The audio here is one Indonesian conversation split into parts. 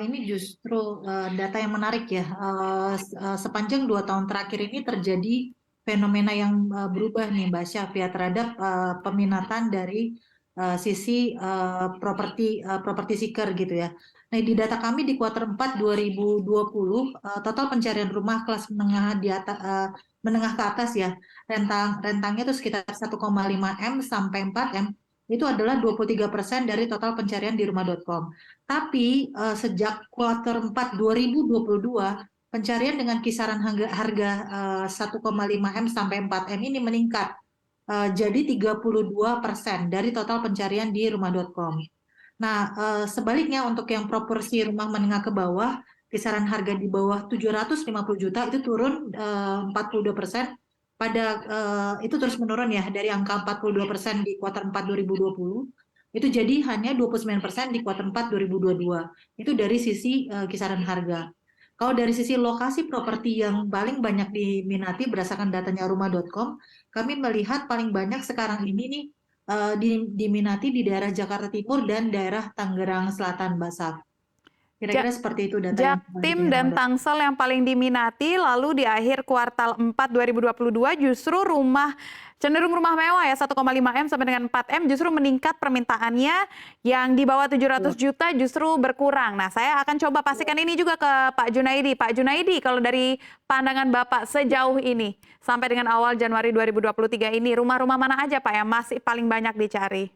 ini justru data yang menarik ya. Sepanjang 2 tahun terakhir ini terjadi fenomena yang berubah nih Mbak Syaf ya terhadap peminatan dari sisi properti seeker gitu ya. Nah, di data kami di kuartal 4 2020 total pencarian rumah kelas menengah di atas menengah ke atas ya. Rentangnya itu sekitar 1,5 M sampai 4 M. Itu adalah 23% dari total pencarian di rumah.com. Tapi sejak kuartal 4 2022 pencarian dengan kisaran harga 1,5 M sampai 4 M ini meningkat jadi 32% dari total pencarian di rumah.com. Nah, sebaliknya untuk yang proporsi rumah menengah ke bawah, kisaran harga di bawah 750 juta itu turun 42%. Itu terus menurun ya dari angka 42% di kuartal 4 2020 itu jadi hanya 29% di kuartal 4 2022. Itu dari sisi kisaran harga. Kalau dari sisi lokasi properti yang paling banyak diminati berdasarkan datanya rumah.com, kami melihat paling banyak sekarang ini nih diminati di daerah Jakarta Timur dan daerah Tangerang Selatan, Basaf. Ja- Kira-kira seperti itu data yang banyak Jaktim di dan rumah.com. Tangsel yang paling diminati, lalu di akhir kuartal 4 2022 justru cenderung rumah mewah ya 1,5 M sampai dengan 4 M justru meningkat permintaannya, yang di bawah 700 juta justru berkurang. Nah, saya akan coba pastikan ini juga ke Pak Junaidi. Pak Junaidi, kalau dari pandangan Bapak sejauh ini sampai dengan awal Januari 2023 ini, rumah-rumah mana aja Pak yang masih paling banyak dicari?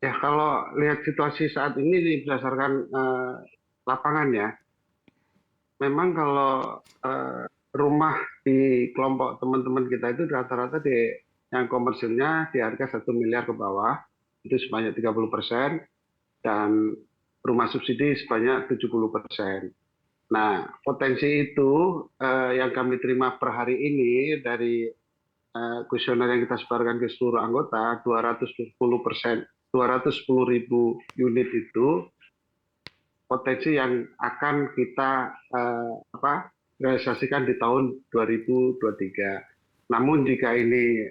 Ya, kalau lihat situasi saat ini berdasarkan lapangan ya, memang kalau rumah di kelompok teman-teman kita itu rata-rata yang komersilnya di harga 1 miliar ke bawah, itu sebanyak 30%, dan rumah subsidi sebanyak 70%. Nah, potensi itu yang kami terima per hari ini dari kuesioner yang kita sebarkan ke seluruh anggota, 210.000 unit itu potensi yang akan kita realisasikan di tahun 2023. Namun jika ini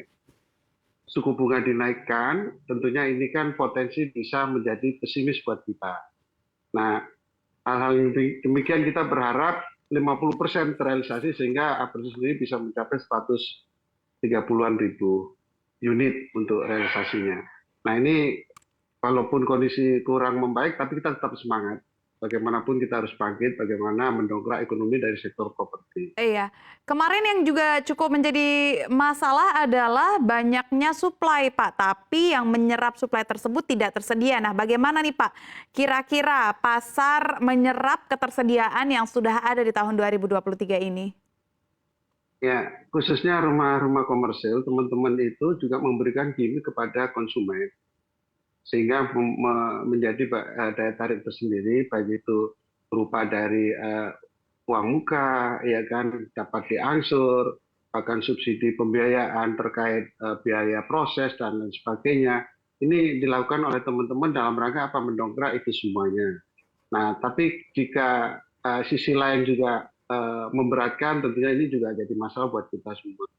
suku bunga dinaikkan, tentunya ini kan potensi bisa menjadi pesimis buat kita. Nah, hal-hal yang demikian kita berharap 50% terrealisasi sehingga Apersi sendiri bisa mencapai 130-an ribu unit untuk realisasinya. Nah, ini walaupun kondisi kurang membaik, tapi kita tetap semangat. Bagaimanapun kita harus bangkit, bagaimana mendongkrak ekonomi dari sektor properti. Iya, kemarin yang juga cukup menjadi masalah adalah banyaknya suplai, Pak. Tapi yang menyerap suplai tersebut tidak tersedia. Nah, bagaimana nih, Pak? Kira-kira pasar menyerap ketersediaan yang sudah ada di tahun 2023 ini? Ya, khususnya rumah-rumah komersil, teman-teman itu juga memberikan gimmick kepada konsumen. Sehingga menjadi daya tarik tersendiri, baik itu berupa dari uang muka, ya kan, dapat diangsur, bahkan subsidi pembiayaan terkait biaya proses dan lain sebagainya. Ini dilakukan oleh teman-teman dalam rangka apa, mendongkrak itu semuanya. Nah, tapi jika sisi lain juga memberatkan, tentunya ini juga jadi masalah buat kita semua.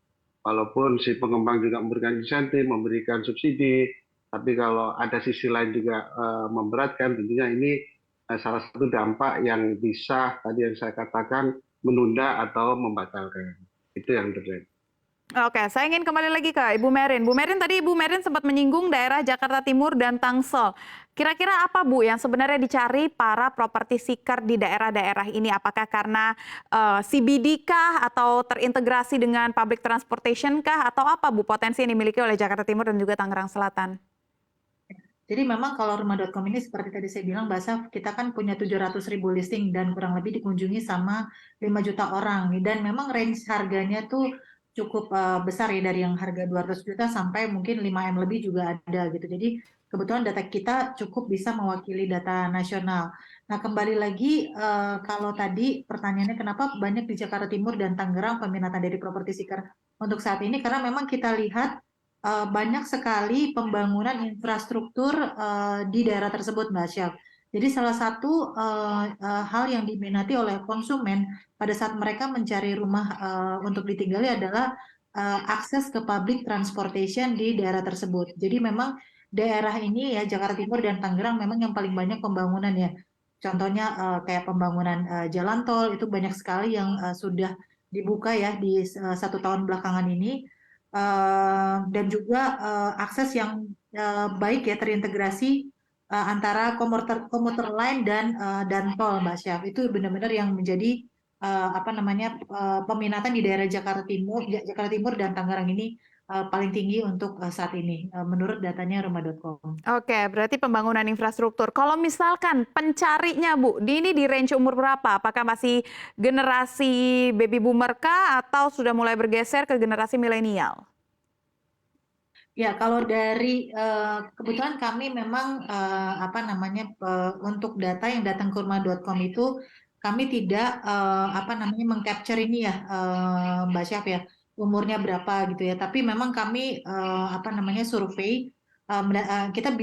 Walaupun si pengembang juga memberikan insentif, memberikan subsidi, tapi kalau ada sisi lain juga memberatkan, tentunya ini salah satu dampak yang bisa tadi yang saya katakan menunda atau membatalkan. Itu yang terjadi. Oke, saya ingin kembali lagi ke Ibu Merin. Bu Merin, tadi Ibu Merin sempat menyinggung daerah Jakarta Timur dan Tangsel. Kira-kira apa, Bu, yang sebenarnya dicari para properti seeker di daerah-daerah ini? Apakah karena CBD kah atau terintegrasi dengan public transportation kah? Atau apa, Bu, potensi yang dimiliki oleh Jakarta Timur dan juga Tangerang Selatan? Jadi memang kalau rumah.com ini seperti tadi saya bilang, Basaf, kita kan punya 700.000 listing dan kurang lebih dikunjungi sama 5 juta orang. Dan memang range harganya tuh cukup besar ya, dari yang harga 200 juta sampai mungkin 5 M lebih juga ada gitu. Jadi kebetulan data kita cukup bisa mewakili data nasional. Nah, kembali lagi kalau tadi pertanyaannya kenapa banyak di Jakarta Timur dan Tangerang peminatan dari properti seeker untuk saat ini, karena memang kita lihat banyak sekali pembangunan infrastruktur di daerah tersebut, Mbak Syaf. Jadi salah satu hal yang diminati oleh konsumen pada saat mereka mencari rumah untuk ditinggali adalah akses ke public transportation di daerah tersebut. Jadi memang daerah ini ya Jakarta Timur dan Tangerang memang yang paling banyak pembangunan ya. Contohnya kayak pembangunan jalan tol itu banyak sekali yang sudah dibuka ya di 1 tahun belakangan ini. Dan juga akses yang baik ya terintegrasi antara komuter lain dan tol Mbak Syaf. Itu benar-benar yang menjadi apa namanya peminatan di daerah Jakarta Timur dan Tangerang ini paling tinggi untuk saat ini menurut datanya rumah.com. Oke, berarti pembangunan infrastruktur. Kalau misalkan pencarinya, Bu, ini di range umur berapa? Apakah masih generasi baby boomer kah atau sudah mulai bergeser ke generasi milenial? Ya, kalau dari kebetulan kami memang apa namanya untuk data yang datang ke rumah.com itu kami tidak apa namanya mengcapture ini ya Mbak Syaf ya umurnya berapa gitu ya. Tapi memang kami apa namanya survei kita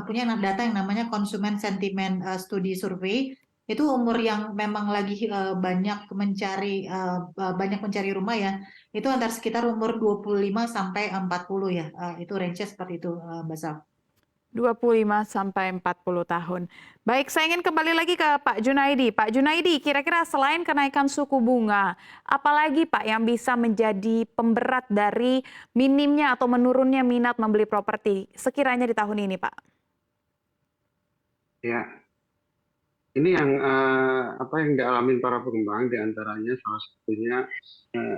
punya data yang namanya konsumen sentiment study survey itu umur yang memang lagi banyak mencari rumah ya itu antara sekitar umur 25 sampai 40 ya. Itu range seperti itu, Mbak Saf. 25 sampai 40 tahun. Baik, saya ingin kembali lagi ke Pak Junaidi. Pak Junaidi, kira-kira selain kenaikan suku bunga, apalagi Pak yang bisa menjadi pemberat dari minimnya atau menurunnya minat membeli properti sekiranya di tahun ini, Pak? Ya, ini yang apa yang dialami para pengembang diantaranya salah satunya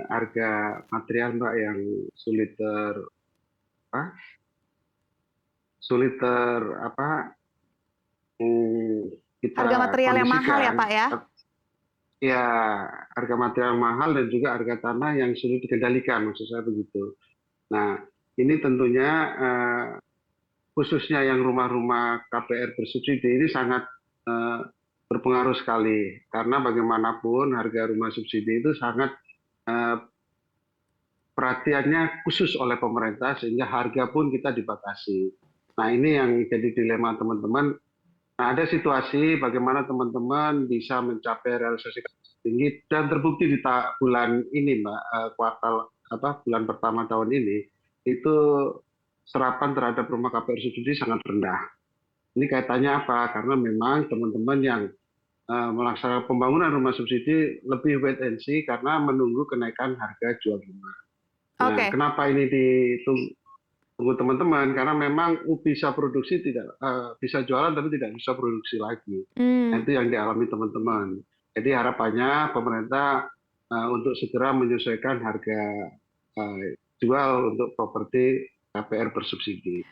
harga material Mbak yang sulit apa, sulit kita Harga material yang mahal ya, kondisikan. Pak ya? Ya, harga material mahal dan juga harga tanah yang sulit dikendalikan, maksud saya begitu. Nah, ini tentunya khususnya yang rumah-rumah KPR bersubsidi ini sangat berpengaruh sekali karena bagaimanapun harga rumah subsidi itu sangat perhatiannya khusus oleh pemerintah sehingga harga pun kita dibatasi. Nah, ini yang jadi dilema teman-teman. Nah, ada situasi bagaimana teman-teman bisa mencapai realisasi tinggi dan terbukti di bulan ini, Mbak, kuartal bulan pertama tahun ini itu serapan terhadap rumah KPR subsidi sangat rendah. Ini kaitannya apa? Karena memang teman-teman yang melaksanakan pembangunan rumah subsidi lebih wait and see karena menunggu kenaikan harga jual rumah. Nah, Oke. kenapa ini ditunggu teman-teman? Karena memang bisa produksi tidak bisa jualan tapi tidak bisa produksi lagi. Nah, Hmm. itu yang dialami teman-teman. Jadi harapannya pemerintah untuk segera menyesuaikan harga jual untuk properti KPR bersubsidi.